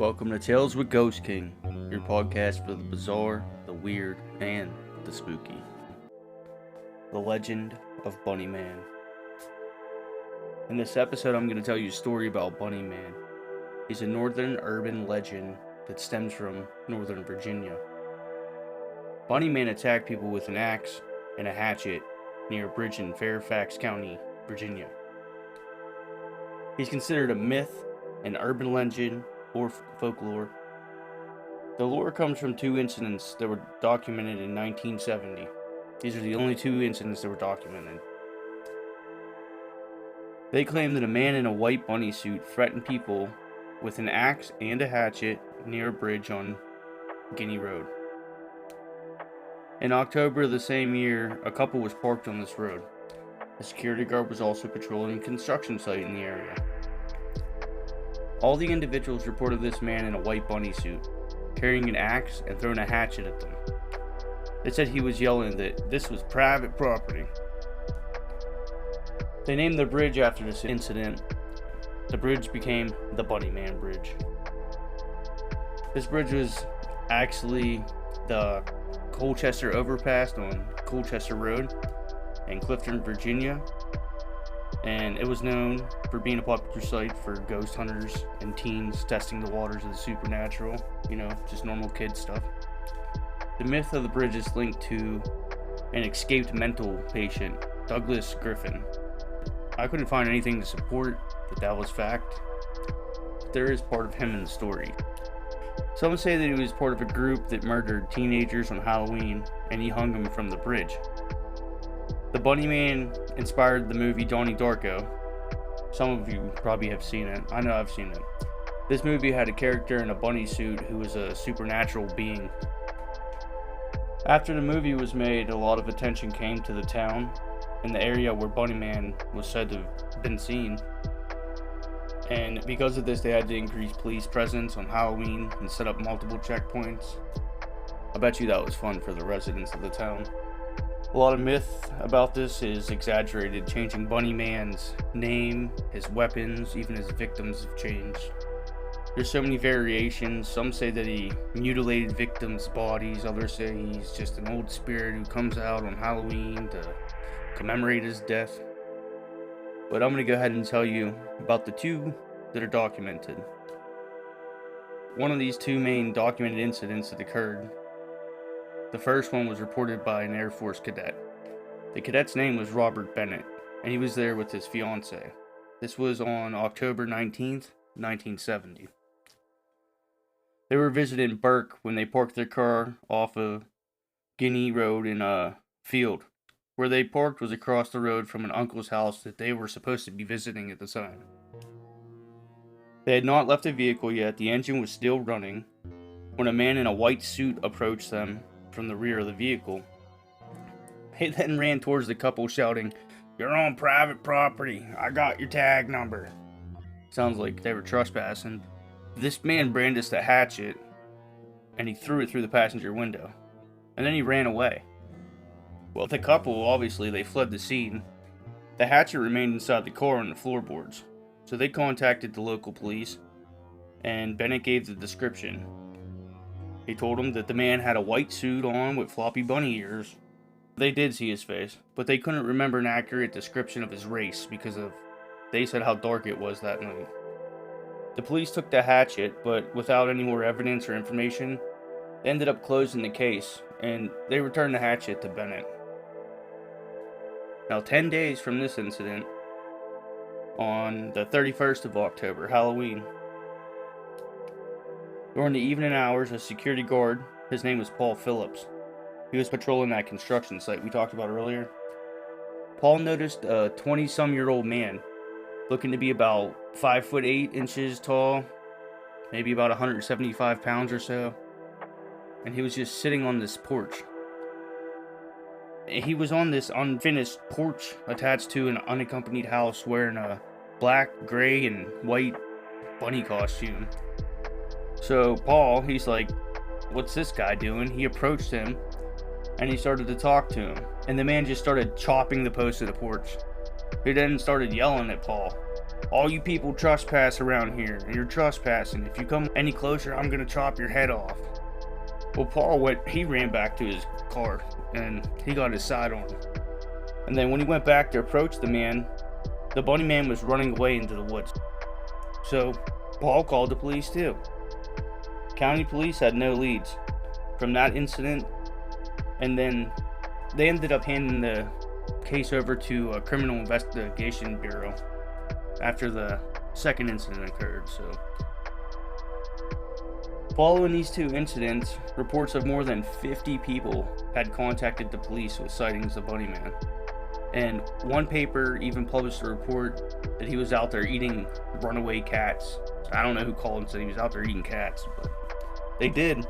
Welcome to Tales with Ghost King, your podcast for the bizarre, the weird, and the spooky. The Legend of Bunny Man. In this episode, I'm going to tell you a story about Bunny Man. He's a northern urban legend that stems from Northern Virginia. Bunny Man attacked people with an axe and a hatchet near a bridge in Fairfax County, Virginia. He's considered a myth, an urban legend, or folklore. The lore comes from two incidents that were documented in 1970. These are the only two incidents that were documented. They claim that a man in a white bunny suit threatened people with an axe and a hatchet near a bridge on Guinea Road. In October of the same year, a couple was parked on this road. A security guard was also patrolling a construction site in the area. All the individuals reported this man in a white bunny suit, carrying an axe and throwing a hatchet at them. They said he was yelling that this was private property. They named the bridge after this incident. The bridge became the Bunny Man Bridge. This bridge was actually the Colchester Overpass on Colchester Road in Clifton, Virginia. And it was known for being a popular site for ghost hunters and teens testing the waters of the supernatural. Just normal kid stuff. The myth of the bridge is linked to an escaped mental patient, Douglas Griffin. I couldn't find anything to support that was fact. There is part of him in the story. Some say that he was part of a group that murdered teenagers on Halloween, and he hung them from the bridge. The Bunny Man inspired the movie Donnie Darko. Some of you probably have seen it. I know I've seen it. This movie had a character in a bunny suit who was a supernatural being. After the movie was made, a lot of attention came to the town and the area where Bunny Man was said to have been seen. And because of this, they had to increase police presence on Halloween and set up multiple checkpoints. I bet you that was fun for the residents of the town. A lot of myth about this is exaggerated, changing Bunny Man's name, his weapons, even his victims have changed. There's so many variations. Some say that he mutilated victims' bodies, others say he's just an old spirit who comes out on Halloween to commemorate his death. But I'm going to go ahead and tell you about the two that are documented. One of these two main documented incidents that occurred. The first one was reported by an Air Force cadet. The cadet's name was Robert Bennett, and he was there with his fiancée. This was on October 19th, 1970. They were visiting Burke when they parked their car off of Guinea Road in a field. Where they parked was across the road from an uncle's house that they were supposed to be visiting at the time. They had not left the vehicle yet, the engine was still running, when a man in a white suit approached them from the rear of the vehicle. He then ran towards the couple shouting, "You're on private property, I got your tag number." Sounds like they were trespassing. This man brandished a hatchet and he threw it through the passenger window, and then he ran away. Well, the couple, obviously, they fled the scene. The hatchet remained inside the car on the floorboards, so they contacted the local police, and Bennett gave the description. He told them that the man had a white suit on with floppy bunny ears. They did see his face, but they couldn't remember an accurate description of his race because they said how dark it was that night. The police took the hatchet, but without any more evidence or information, they ended up closing the case, and they returned the hatchet to Bennett. Now, 10 days from this incident, on the 31st of October, Halloween, during the evening hours, a security guard, his name was Paul Phillips, he was patrolling that construction site we talked about earlier. Paul noticed a 20-some-year-old man, looking to be about 5'8" tall, maybe about 175 pounds or so, and he was just sitting on this porch. He was on this unfinished porch attached to an unaccompanied house wearing a black, gray, and white bunny costume. So Paul, he's like, "What's this guy doing?" He approached him and he started to talk to him. And the man just started chopping the post of the porch. He then started yelling at Paul. All you people trespass around here, and you're trespassing. If you come any closer, I'm gonna chop your head off. Well, Paul he ran back to his car, and he got his side on him. And then when he went back to approach the man, the bunny man was running away into the woods. So Paul called the police too. County police had no leads from that incident, and then they ended up handing the case over to a criminal investigation bureau after the second incident occurred. So following these two incidents, reports of more than 50 people had contacted the police with sightings of Bunny Man. And one paper even published a report that he was out there eating runaway cats. I don't know who called and said he was out there eating cats, but they did.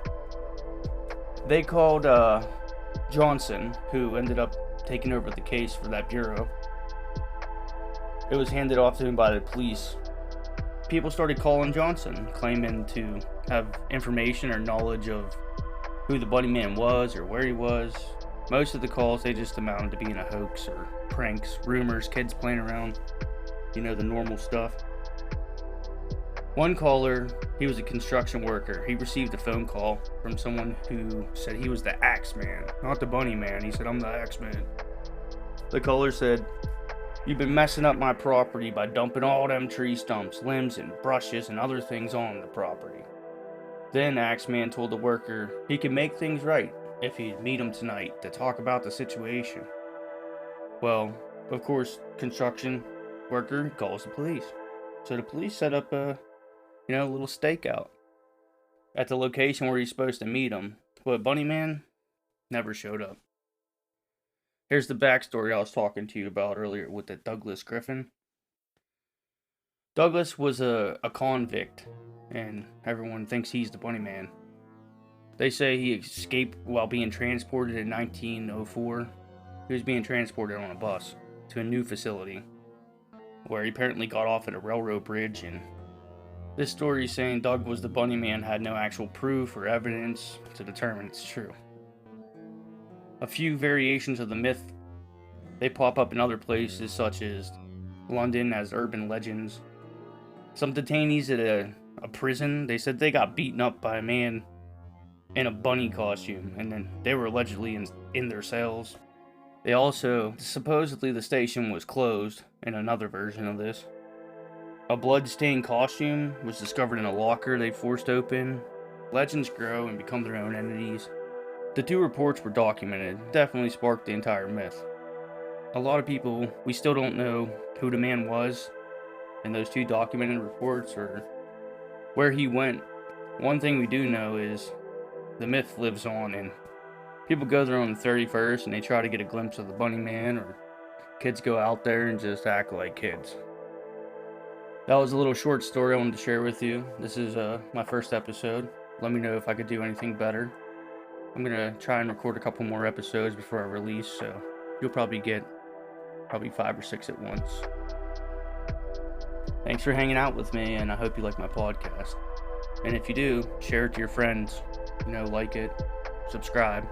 They called Johnson, who ended up taking over the case for that bureau. It was handed off to him by the police. People started calling Johnson, claiming to have information or knowledge of who the Bunny Man was or where he was. Most of the calls, they just amounted to being a hoax or pranks, rumors, kids playing around, the normal stuff. One caller, he was a construction worker. He received a phone call from someone who said he was the Axeman, not the Bunny Man. He said, "I'm the Axeman." The caller said, "You've been messing up my property by dumping all them tree stumps, limbs, and brushes and other things on the property." Then Axeman told the worker he could make things right if he'd meet him tonight to talk about the situation. Well, of course, construction worker calls the police. So the police set up a little stakeout at the location where he's supposed to meet him. But Bunny Man never showed up. Here's the backstory I was talking to you about earlier with the Douglas Griffin. Douglas was a convict, and everyone thinks he's the Bunny Man. They say he escaped while being transported in 1904. He was being transported on a bus to a new facility, where he apparently got off at a railroad bridge, and this story is saying Doug was the Bunny Man had no actual proof or evidence to determine it's true. A few variations of the myth, they pop up in other places such as London as urban legends. Some detainees at a prison, they said they got beaten up by a man in a bunny costume, and then they were allegedly in their cells. They also, supposedly the station was closed in another version of this. A blood-stained costume was discovered in a locker they forced open. Legends grow and become their own entities. The two reports were documented, definitely sparked the entire myth. A lot of people, we still don't know who the man was in those two documented reports or where he went. One thing we do know is the myth lives on, and people go there on the 31st and they try to get a glimpse of the Bunny Man, or kids go out there and just act like kids. That was a little short story I wanted to share with you. This is my first episode. Let me know if I could do anything better. I'm going to try and record a couple more episodes before I release, so you'll probably get 5 or 6 at once. Thanks for hanging out with me, and I hope you like my podcast. And if you do, share it to your friends. Like it, subscribe.